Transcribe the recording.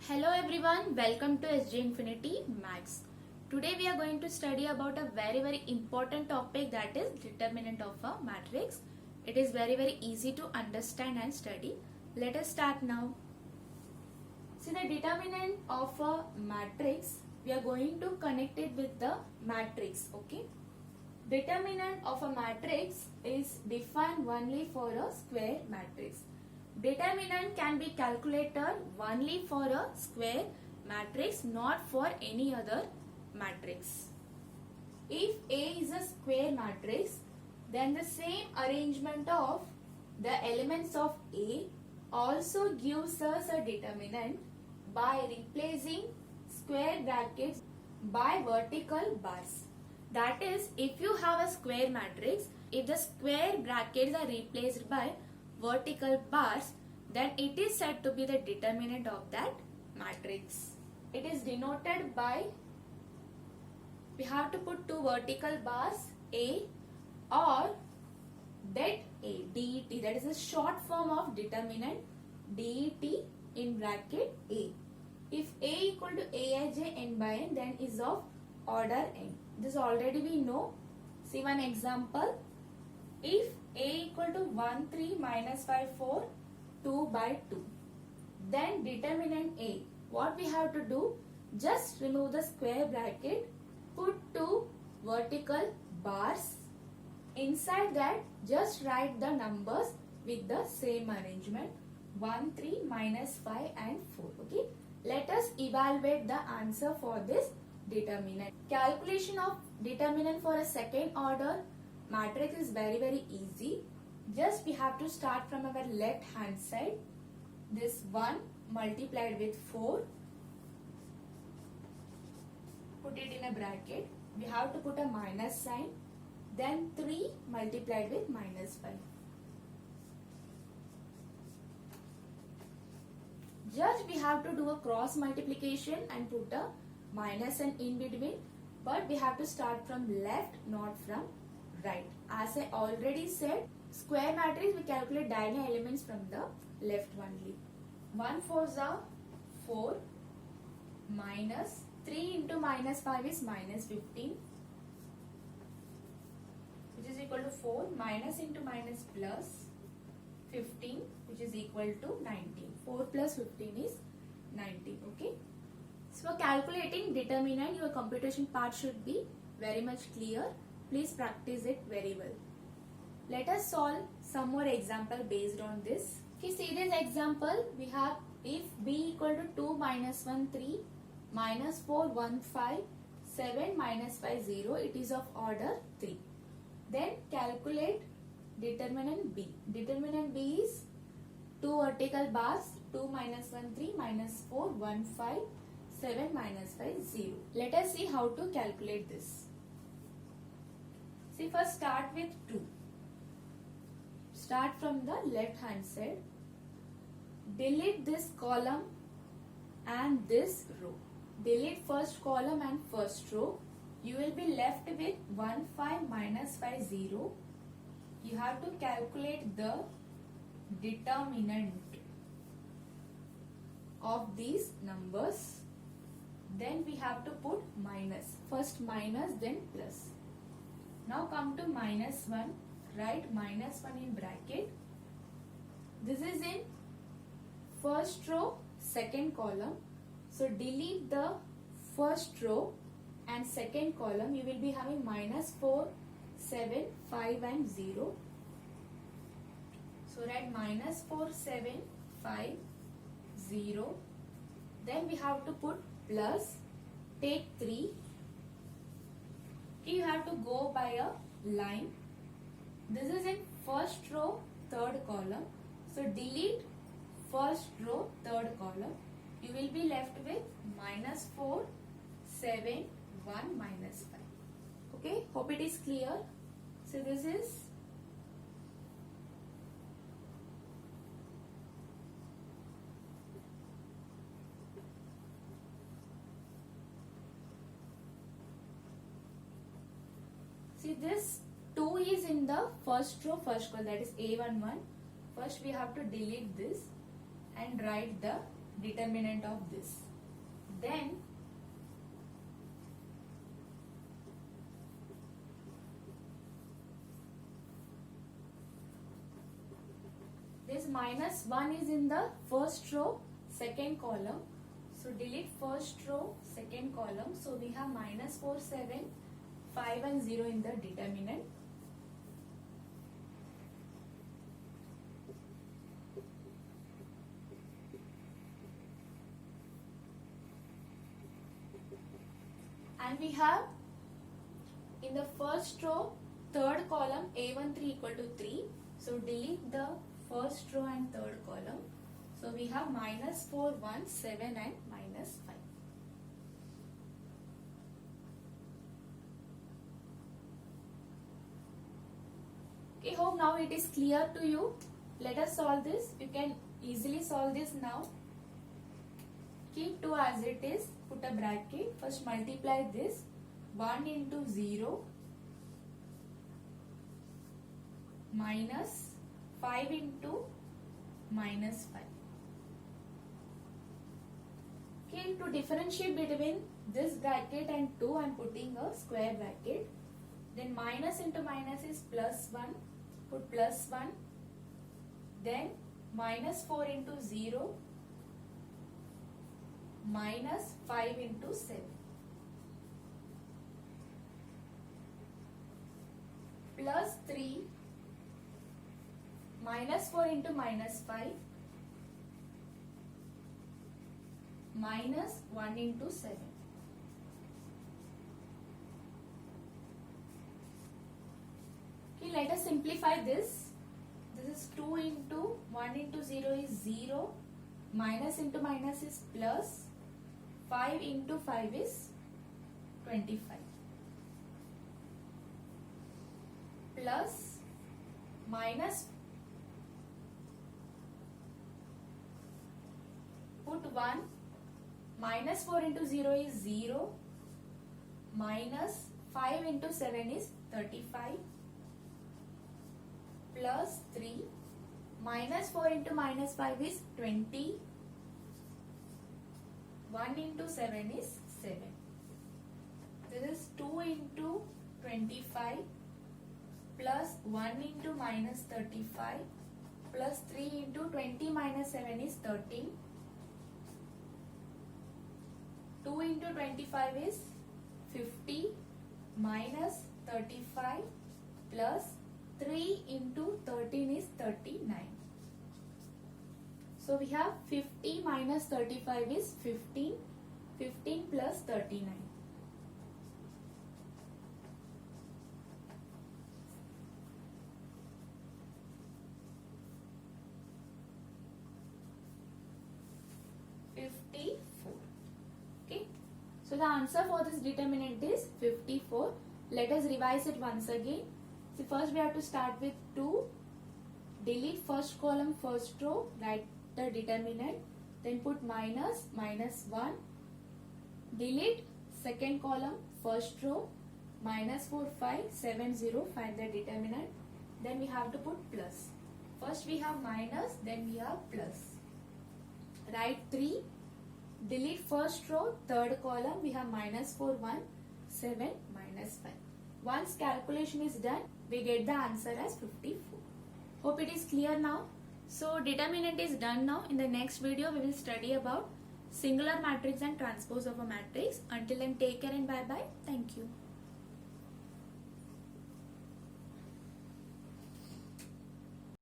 Hello everyone, welcome to SG Infinity Max. Today we are going to study about a very important topic, that is determinant of a matrix. It is very easy to understand and study. Let us start now. See, the determinant of a matrix, we are going to connect it with the matrix. Okay. Determinant of a matrix is defined only for a square matrix. Determinant can be calculated only for a square matrix, not for any other matrix. If A is a square matrix, then the same arrangement of the elements of A also gives us a determinant by replacing square brackets by vertical bars. That is, if you have a square matrix, if the square brackets are replaced by vertical bars, then it is said to be the determinant of that matrix. It is denoted by, we have to put two vertical bars A or det A, det, that is a short form of determinant, det in bracket A. If A equal to Aij n by n, then is of order n. This already we know. See one example. If A equal to 1, 3, minus 5, 4, 2 by 2. Then determinant A. What we have to do? Just remove the square bracket. Put two vertical bars. Inside that, just write the numbers with the same arrangement. 1, 3, minus 5 and 4. Okay. Let us evaluate the answer for this determinant. Calculation of determinant for a second order matrix is very easy. Just we have to start from our left hand side. This 1 multiplied with 4. Put it in a bracket. We have to put a minus sign. Then 3 multiplied with minus 5. Just we have to do a cross multiplication and put a minus and in between. But we have to start from left, not from right. As I already said, square matrix we calculate diagonal elements from the left only. 1 4s are 4, minus 3 into minus 5 is minus 15, which is equal to 4, minus into minus plus 15, which is equal to 19. 4 plus 15 is 19. Okay. So for calculating determinant, your computation part should be very much clear. Please practice it very well. Let us solve some more example based on this. Okay, see this example. We have if B equal to 2 minus 1 3 minus 4 1 5 7 minus 5 0. It is of order 3. Then calculate determinant B. Determinant B is two vertical bars 2 minus 1 3 minus 4 1 5 7 minus 5 0. Let us see how to calculate this. See, first start with 2. Start from the left hand side. Delete this column and this row. Delete first column and first row. You will be left with 1 5 minus 5 0. You have to calculate the determinant of these numbers. Then we have to put minus. First minus, then plus. Now come to minus 1. Write minus 1 in bracket. This is in first row, second column. So delete the first row and second column. You will be having minus 4, 7, 5 and 0. So write minus 4, 7, 5, 0. Then we have to put plus. Take 3. You have to go by a line. This is in first row, third column. So delete first row, third column. You will be left with minus 4, 7, 1, minus 5. Okay, hope it is clear. So this is this 2 is in the first row, first column, that is A11. First we have to delete this and write the determinant of this. Then this minus 1 is in the first row, second column. So delete first row, second column. So we have minus 4, 7, 5 and 0 in the determinant. And we have in the first row, third column, A13 equal to 3. So delete the first row and third column. So we have minus 4, 1, 7 and minus 5. Okay, hope now it is clear to you. Let us solve this. You can easily solve this now. Keep 2 as it is. Put a bracket. First multiply this. 1 into 0 minus 5 into minus 5. Okay, to differentiate between this bracket and 2, I am putting a square bracket. Then minus into minus is plus 1. Put plus 1. Then minus 4 into 0 minus 5 into 7. Plus 3 minus 4 into minus 5 minus 1 into 7. Okay, let us simplify this. This is 2 into 1 into 0 is 0. Minus into minus is plus. 5 into 5 is 25. Plus minus, put 1, minus 4 into 0 is 0, minus 5 into 7 is 35, plus 3, minus 4 into minus 5 is 20, 1 into 7 is 7. This is 2 into 25 plus 1 into minus 35 plus 3 into 20 minus 7 is 13. 2 into 25 is 50 minus 35 plus 3 into 13 is 39. So we have 50 minus 35 is 15. 15 plus 39. Okay. So the answer for this determinant is 54. Let us revise it once again. So first we have to start with 2. Delete first column, first row, write the determinant. Then put minus, minus 1. Delete second column, first row, minus 4, 5, 7, 0, find the determinant. Then we have to put plus. First we have minus, then we have plus. Write 3. Delete first row, third column, we have minus 4, 1, 7, minus 5. Once calculation is done, we get the answer as 54. Hope it is clear now. So determinant is done now. In the next video, we will study about singular matrix and transpose of a matrix. Until then, take care and bye-bye. Thank you.